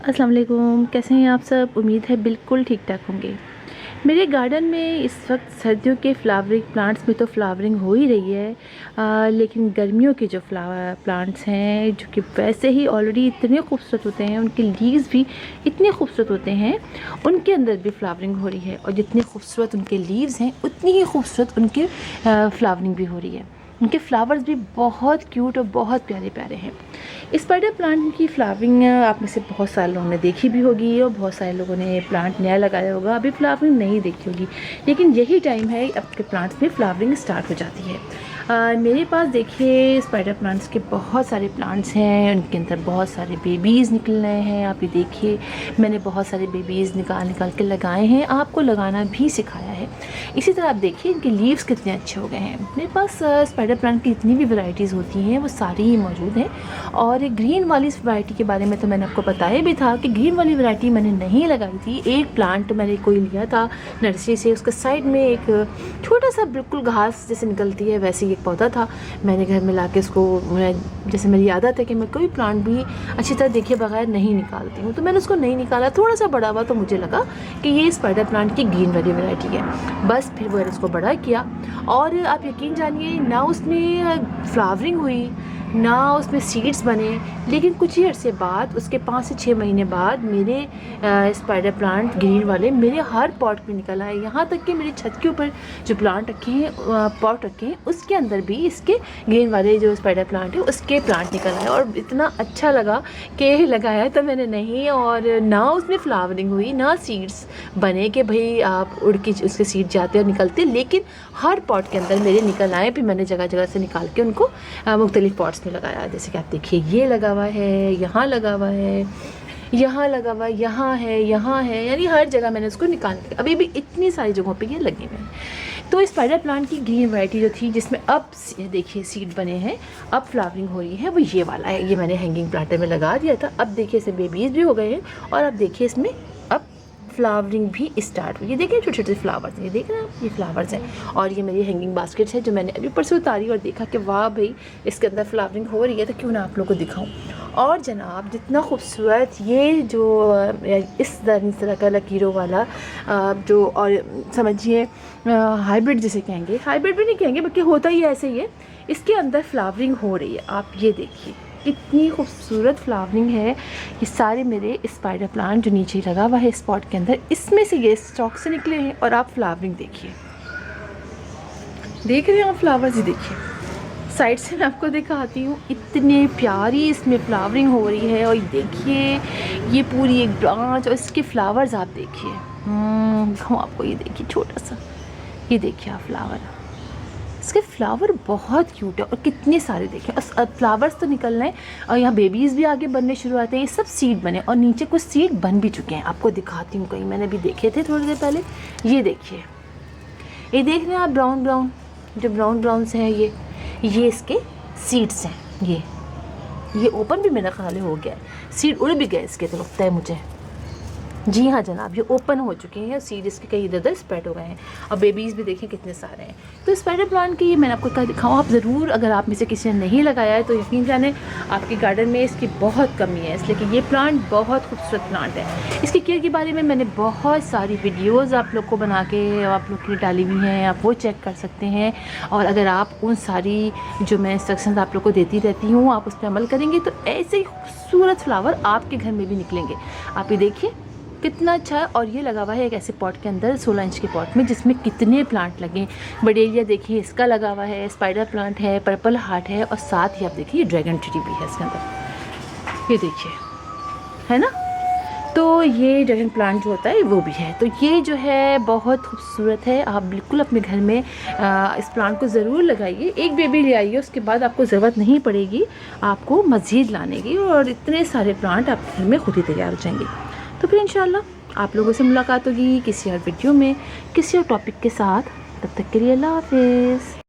अस्सलाम वालेकुम, कैसे हैं आप सब। उम्मीद है बिल्कुल ठीक ठाक होंगे। मेरे गार्डन में इस वक्त सर्दियों के फ्लावरिंग प्लांट्स में तो फ्लावरिंग हो ही रही है, लेकिन गर्मियों के जो फ्लावर प्लांट्स हैं जो कि वैसे ही ऑलरेडी इतने खूबसूरत होते हैं, उनके लीव्स भी इतने खूबसूरत होते हैं, उनके अंदर भी फ्लावरिंग हो रही है। और जितने खूबसूरत उनके लीव्स हैं उतनी ही खूबसूरत उनके फ्लावरिंग भी हो रही है। उनके फ्लावर्स भी बहुत क्यूट और बहुत प्यारे प्यारे हैं। स्पाइडर प्लांट की फ्लावरिंग आप में से बहुत सारे लोगों ने देखी भी होगी और बहुत सारे लोगों ने प्लांट नया लगाया होगा, अभी फ्लावरिंग नहीं देखी होगी, लेकिन यही टाइम है आपके प्लांट्स में फ्लावरिंग स्टार्ट हो जाती है। मेरे पास देखिए स्पाइडर प्लांट्स के बहुत सारे प्लांट्स हैं, उनके अंदर बहुत सारे बेबीज़ निकल रहे हैं। आप ये देखिए, मैंने बहुत सारे बेबीज़ निकाल निकाल के लगाए हैं, आपको लगाना भी सिखाया है। इसी तरह आप देखिए इनके लीव्स कितने अच्छे हो गए हैं। मेरे पास स्पाइडर प्लांट की जितनी भी वैरायटीज़ होती हैं वो सारी ही मौजूद हैं। और ग्रीन वाली वैरायटी के बारे में तो मैंने आपको बताया भी था कि ग्रीन वाली वैरायटी मैंने नहीं लगाई थी। एक प्लांट मैंने कोई लिया था नर्सरी से, उसके साइड में एक छोटा सा बिल्कुल घास जैसे निकलती है वैसे ही एक पौधा था। मैंने घर में ला के उसको, जैसे मेरी आदत है कि मैं कोई प्लांट भी अच्छी तरह देखे बगैर नहीं निकालती हूँ, तो मैंने उसको नहीं निकाला। थोड़ा सा बड़ा हुआ तो मुझे लगा कि ये स्पाइडर प्लांट की ग्रीन वाली वैरायटी है। बस फिर वो उसको बड़ा किया और आप यकीन जानिए ना उसमें फ्लावरिंग हुई ना उसमें सीड्स बने, लेकिन कुछ ही अर्से बाद, उसके 5 से 6 महीने बाद मेरे स्पाइडर प्लांट ग्रीन वाले मेरे हर पॉट में निकल आए। यहाँ तक कि मेरी छत के ऊपर जो प्लांट रखे हैं, पॉट रखे हैं, उसके अंदर भी इसके ग्रीन वाले जो स्पाइडर प्लांट है उसके प्लांट निकल आए। और इतना अच्छा लगा कि लगाया तो मैंने नहीं, और ना उसमें फ्लावरिंग हुई ना सीड्स बने कि भाई आप उड़ के उसके सीड जाते और निकलते, लेकिन हर पॉट के अंदर मेरे निकल आए। फिर मैंने जगह जगह से निकाल के उनको मुख्तलिफ पॉट्स में लगाया। जैसे कि आप देखिए ये लगा हुआ है, यहाँ लगा हुआ है, यहाँ लगा हुआ, यहाँ है, यहाँ है, यानी हर जगह मैंने उसको निकाल दिया। अभी भी इतनी सारी जगहों पे ये लगे हुए हैं। तो स्पाइडर प्लांट की ग्रीन वैरायटी जो थी जिसमें अब देखिए सीड बने हैं, अब फ्लावरिंग हो रही है, वो ये वाला है। ये मैंने हैंगिंग प्लांटर में लगा दिया था। अब देखिए इसमें बेबीज़ भी हो गए हैं और अब देखिए इसमें अब फ्लावरिंग भी स्टार्ट हुई। ये देखिए छोटे छोटे फ्लावर्स हैं, ये देख रहे हैं आप, ये फ्लावर्स हैं। और ये मेरी हैंगिंग बास्केट है जो मैंने अभी ऊपर से उतारी और देखा कि वाह भाई इसके अंदर फ्लावरिंग हो रही है, तो क्यों ना आप लोगों को दिखाऊं। और जनाब जितना खूबसूरत ये जो इस तरह का लकीरों वाला जो, और समझिए हाइब्रिड जिसे कहेंगे, हाइब्रिड भी नहीं कहेंगे बल्कि होता ही ऐसे ही है, इसके अंदर फ्लावरिंग हो रही है। आप ये देखिए कितनी खूबसूरत फ्लावरिंग है। ये सारे मेरे स्पाइडर प्लांट जो नीचे लगा हुआ है स्पॉट के अंदर, इसमें से ये स्टॉक से निकले हैं। और आप फ्लावरिंग देखिए, देख रहे हैं आप फ्लावर्स, ही देखिए साइड से मैं आपको दिखाती हूँ, इतने प्यारी इसमें फ्लावरिंग हो रही है। और देखिए ये पूरी एक ब्रांच और इसके फ्लावर्स आप देखिए, हम आपको ये देखिए छोटा सा, ये देखिए आप फ्लावर, इसके फ्लावर बहुत क्यूट है। और कितने सारे देखें, और फ्लावर्स तो निकल रहे हैं और यहाँ बेबीज़ भी आगे बनने शुरू आते हैं। ये सब सीड बने और नीचे कुछ सीड बन भी चुके हैं। आपको दिखाती हूँ, कहीं मैंने अभी देखे थे थोड़ी देर पहले। ये देखिए, ये देख रहे हैं आप, ब्राउन ब्राउन जो ब्राउन ब्राउन से हैं, ये इसके सीड्स हैं। ये ओपन भी मेरा ख्याल हो गया है, सीड उड़ भी गए इसके, तो लगता है मुझे। जी हाँ जनाब, ये ओपन हो चुके हैं, सीड इसके कई इधर उधर स्प्रेड हो गए हैं और बेबीज़ भी देखें कितने सारे हैं। तो स्पाइडर प्लांट की मैंने आपको क्या दिखाऊँ, आप ज़रूर, अगर आप में से किसी ने नहीं लगाया है तो यकीन जाने आपके गार्डन में इसकी बहुत कमी है, इसलिए कि ये प्लांट बहुत खूबसूरत प्लांट है। इसकी केयर के बारे में मैंने बहुत सारी वीडियोज़ आप लोग को बना के आप लोग के लिए डाली हुई हैं, आप वो चेक कर सकते हैं। और अगर आप उन सारी जो मैं इंस्ट्रक्शन आप लोग को देती रहती हूँ, आप उस पर अमल करेंगे तो ऐसे ही खूबसूरत फ्लावर आपके घर में भी निकलेंगे। आप ये देखिए कितना अच्छा है। और ये लगा हुआ है एक ऐसे पॉट के अंदर, 16 इंच के पॉट में, जिसमें कितने प्लांट लगे। बड़े एरिया देखिए इसका लगा हुआ है, स्पाइडर प्लांट है, पर्पल हार्ट है, और साथ ही आप देखिए ड्रैगन ट्री भी है इसके अंदर, ये देखिए, है ना। तो ये ड्रैगन प्लांट जो होता है वो भी है। तो ये जो है बहुत खूबसूरत है। आप बिल्कुल अपने घर में इस प्लांट को ज़रूर लगाइए। एक बेबी ले आइए, उसके बाद आपको ज़रूरत नहीं पड़ेगी आपको मज़ीद लाने की, और इतने सारे प्लांट आपके घर में खुद ही तैयार हो जाएंगे। तो फिर इंशाल्लाह आप लोगों से मुलाकात होगी किसी और वीडियो में किसी और टॉपिक के साथ। तब तक के लिए अल्लाह हाफ़िज़।